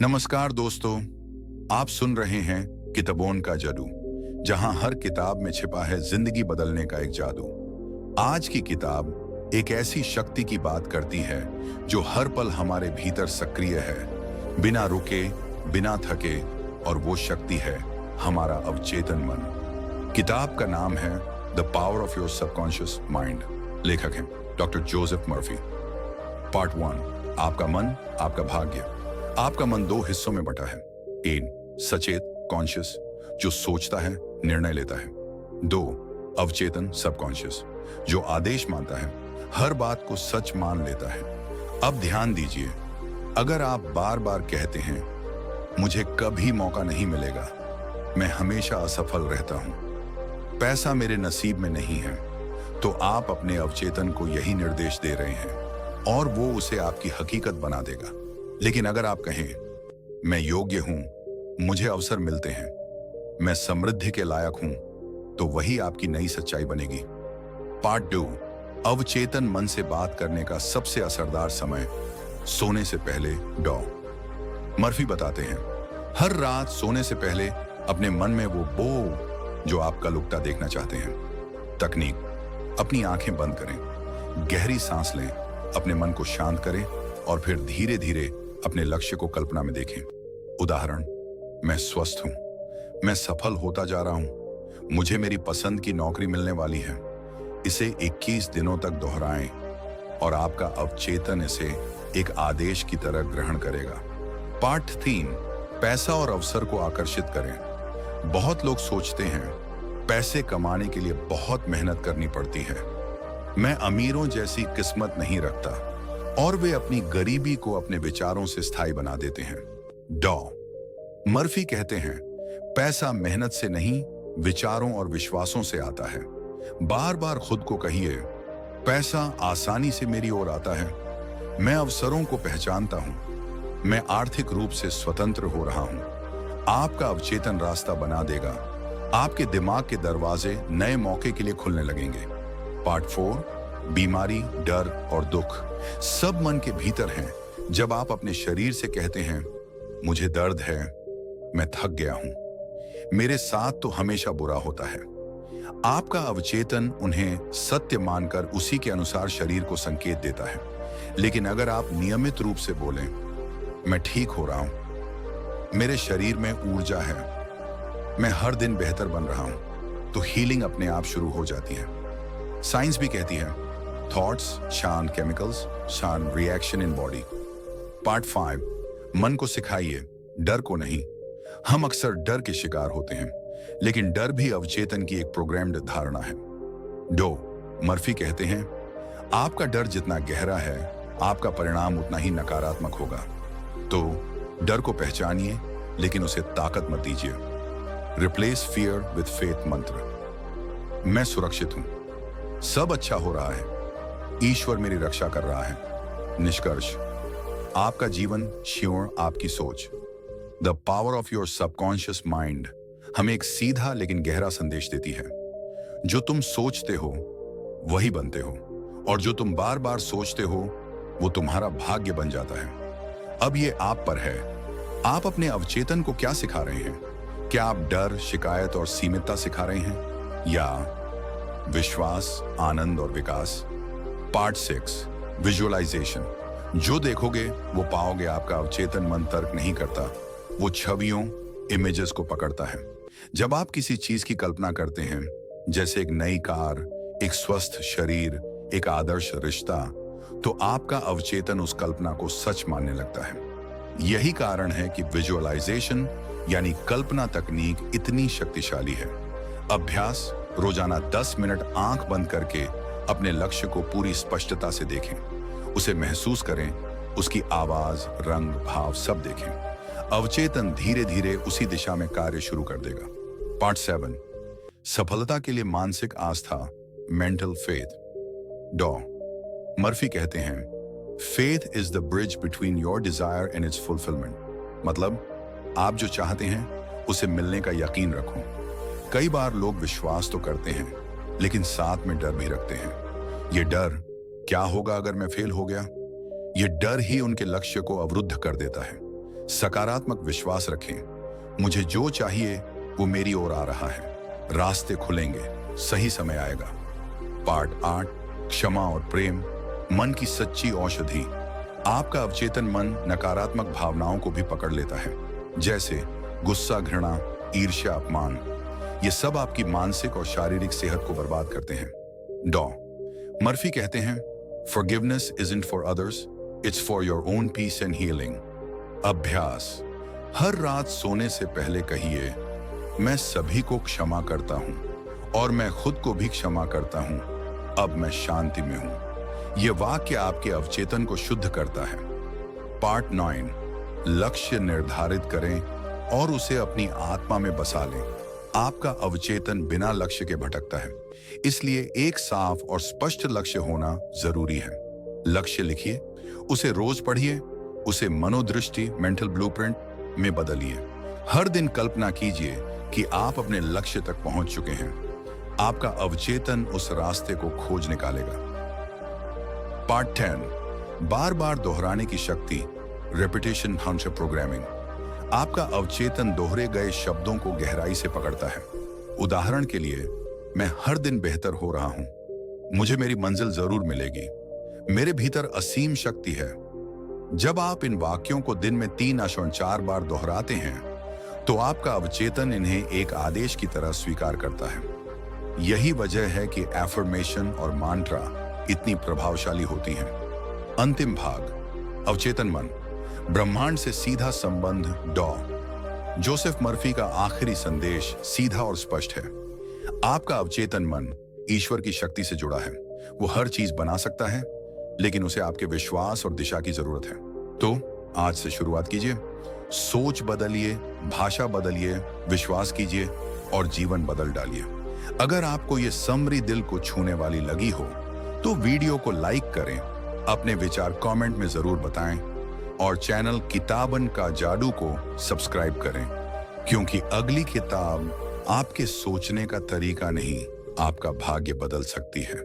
नमस्कार दोस्तों, आप सुन रहे हैं किताबों का जादू, जहां हर किताब में छिपा है जिंदगी बदलने का एक जादू। आज की किताब एक ऐसी शक्ति की बात करती है जो हर पल हमारे भीतर सक्रिय है, बिना रुके, बिना थके, और वो शक्ति है हमारा अवचेतन मन। किताब का नाम है the power of your subconscious mind. लेखक हैं डॉक्टर जोसेफ मर्फी। पार्ट 1, आपका मन, आपका भाग्य। आपका मन दो हिस्सों में बटा है। एक, सचेत कॉन्शियस, जो सोचता है, निर्णय लेता है। दो, अवचेतन सबकॉन्शियस, जो आदेश मानता है, हर बात को सच मान लेता है। अब ध्यान दीजिए, अगर आप बार बार कहते हैं मुझे कभी मौका नहीं मिलेगा, मैं हमेशा असफल रहता हूं, पैसा मेरे नसीब में नहीं है, तो आप अपने अवचेतन को यही निर्देश दे रहे हैं और वो उसे आपकी हकीकत बना देगा। लेकिन अगर आप कहें मैं योग्य हूं, मुझे अवसर मिलते हैं, मैं समृद्धि के लायक हूं, तो वही आपकी नई सच्चाई बनेगी। पार्ट 2, अवचेतन मन से बात करने का सबसे असरदार समय, सोने से पहले। डॉ मर्फी बताते हैं, हर रात सोने से पहले अपने मन में वो बो जो आप कल उगता देखना चाहते हैं। तकनीक, अपनी आंखें बंद करें, गहरी सांस लें, अपने मन को शांत करें और फिर धीरे धीरे अपने लक्ष्य को कल्पना में देखें। उदाहरण, मैं स्वस्थ हूं, मैं सफल होता जा रहा हूं, मुझे मेरी पसंद की नौकरी मिलने वाली है। इसे 21 दिनों तक दोहराएं और आपका अवचेतन इसे एक आदेश की तरह ग्रहण करेगा। पार्ट 3, पैसा और अवसर को आकर्षित करें। बहुत लोग सोचते हैं पैसे कमाने के लिए बहुत मेहनत करनी पड़ती है, मैं अमीरों जैसी किस्मत नहीं रखता, और वे अपनी गरीबी को अपने विचारों से स्थायी बना देते हैं। डॉ मर्फी कहते हैं, पैसा मेहनत से नहीं, विचारों और विश्वासों से आता है। बार बार खुद को कहिए, पैसा आसानी से मेरी ओर आता है, मैं अवसरों को पहचानता हूं, मैं आर्थिक रूप से स्वतंत्र हो रहा हूं। आपका अवचेतन रास्ता बना देगा, आपके दिमाग के दरवाजे नए मौके के लिए खुलने लगेंगे। पार्ट 4, बीमारी, डर और दुख सब मन के भीतर हैं। जब आप अपने शरीर से कहते हैं मुझे दर्द है, मैं थक गया हूं, मेरे साथ तो हमेशा बुरा होता है, आपका अवचेतन उन्हें सत्य मानकर उसी के अनुसार शरीर को संकेत देता है। लेकिन अगर आप नियमित रूप से बोलें मैं ठीक हो रहा हूं, मेरे शरीर में ऊर्जा है, मैं हर दिन बेहतर बन रहा हूं, तो हीलिंग अपने आप शुरू हो जाती है। साइंस भी कहती है, थॉट्स शान केमिकल्स, शान रिएक्शन इन बॉडी। पार्ट 5, मन को सिखाइए, डर को नहीं। हम अक्सर डर के शिकार होते हैं, लेकिन डर भी अवचेतन की एक प्रोग्राम्ड धारणा है। डो मर्फी कहते हैं, आपका डर जितना गहरा है, आपका परिणाम उतना ही नकारात्मक होगा। तो डर को पहचानिए, लेकिन उसे ताकत मत दीजिए। रिप्लेस फियर विद फेथ मंत्र। मैं सुरक्षित हूं, सब अच्छा हो रहा है, ईश्वर मेरी रक्षा कर रहा है। निष्कर्ष, आपका जीवन श्योर आपकी सोच। The power of your subconscious mind हमें एक सीधा लेकिन गहरा संदेश देती है, जो तुम सोचते हो वही बनते हो, और जो तुम बार बार सोचते हो वो तुम्हारा भाग्य बन जाता है। अब ये आप पर है, आप अपने अवचेतन को क्या सिखा रहे हैं? क्या आप डर, शिकायत और सीमितता सिखा रहे हैं, या विश्वास, आनंद और विकास? Part 6, visualisation. जो देखोगे वो पाओगे। आपका अवचेतन मन तर्क नहीं करता, वो छवियों, इमेजेस को पकड़ता है। जब आप किसी चीज की कल्पना करते हैं, जैसे एक नई कार, एक स्वस्थ शरीर, एक आदर्श रिश्ता, तो आपका अवचेतन उस कल्पना को सच मानने लगता है। यही कारण है कि विजुअलाइजेशन यानी कल्पना तकनीक इतनी शक्तिशाली है। अभ्यास, रोजाना 10 मिनट आंख बंद करके अपने लक्ष्य को पूरी स्पष्टता से देखें, उसे महसूस करें, उसकी आवाज, रंग, भाव सब देखें। अवचेतन धीरे धीरे उसी दिशा में कार्य शुरू कर देगा। पार्ट 7, सफलता के लिए मानसिक आस्था, मेंटल फेथ। डॉ मर्फी कहते हैं, faith is the bridge between your desire and it's fulfilment. मतलब आप जो चाहते हैं उसे मिलने का यकीन रखो। कई बार लोग विश्वास तो करते हैं, लेकिन साथ में डर भी रखते हैं। ये डर, क्या होगा अगर मैं फेल हो गया, ये डर ही उनके लक्ष्य को अवरुद्ध कर देता है। सकारात्मक विश्वास रखें, मुझे जो चाहिए वो मेरी ओर आ रहा है, रास्ते खुलेंगे, सही समय आएगा। पार्ट 8, क्षमा और प्रेम, मन की सच्ची औषधि। आपका अवचेतन मन नकारात्मक भावनाओं को भी पकड़ लेता है, जैसे गुस्सा, घृणा, ईर्ष्या, अपमान। ये सब आपकी मानसिक और शारीरिक सेहत को बर्बाद करते हैं। डॉ मर्फी कहते हैं, forgiveness isn't for others, it's for your own peace and healing. अभ्यास, हर रात सोने से पहले कहिए, मैं सभी को क्षमा करता हूं और मैं खुद को भी क्षमा करता हूं, अब मैं शांति में हूं। यह वाक्य आपके अवचेतन को शुद्ध करता है। पार्ट 9, लक्ष्य निर्धारित करें और उसे अपनी आत्मा में बसा लें। आपका अवचेतन बिना लक्ष्य के भटकता है, इसलिए एक साफ और स्पष्ट लक्ष्य होना जरूरी है। लक्ष्य लिखिए, उसे रोज पढ़िए, उसे मनोदृष्टि मेंटल ब्लूप्रिंट में बदलिए। हर दिन कल्पना कीजिए कि आप अपने लक्ष्य तक पहुंच चुके हैं। आपका अवचेतन उस रास्ते को खोज निकालेगा। पार्ट 10, बार बार दोहराने की शक्ति, रेपिटेशन हाउंडशिप प्रोग्रामिंग। आपका अवचेतन दोहरे गए शब्दों को गहराई से पकड़ता है। उदाहरण के लिए, मैं हर दिन बेहतर हो रहा हूं, मुझे मेरी मंजिल जरूर मिलेगी, मेरे भीतर असीम शक्ति है। जब आप इन वाक्यों को दिन में 3-4 बार दोहराते हैं तो आपका अवचेतन इन्हें एक आदेश की तरह स्वीकार करता है। यही वजह है कि एफर्मेशन और मांट्रा इतनी प्रभावशाली होती हैं। अंतिम भाग, अवचेतन मन, ब्रह्मांड से सीधा संबंध। डॉ जोसेफ मर्फी का आखिरी संदेश सीधा और स्पष्ट है। आपका अवचेतन मन ईश्वर की शक्ति से जुड़ा है। वो हर चीज बना सकता है, लेकिन उसे आपके विश्वास और दिशा की जरूरत है। तो आज से शुरुआत कीजिए, सोच बदलिए, भाषा बदलिए, विश्वास कीजिए और जीवन बदल डालिए। अगर आपको ये समरी दिल को छूने वाली लगी हो तो वीडियो को लाइक करें, अपने विचार कमेंट में जरूर बताएं और चैनल किताबन का जादू को सब्सक्राइब करें, क्योंकि अगली किताब आपके सोचने का तरीका नहीं, आपका भाग्य बदल सकती है।